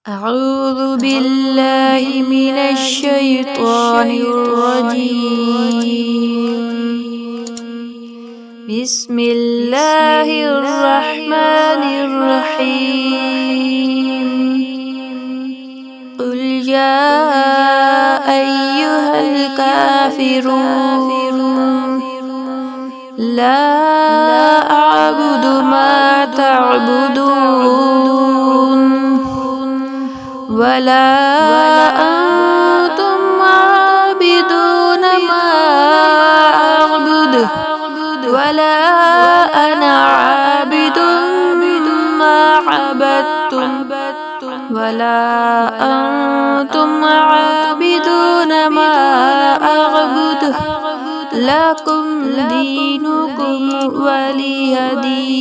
أعوذ بالله من الشيطان الرجيم. بسم الله الرحمن الرحيم. قل يا أيها الكافرون لا أعبد ما تعبدون ولا أنتم عابدون ما أعبد ولا أنا عابد ما عبدتم ولا أنتم عابدون ما أعبد لكم دينكم ولي دين.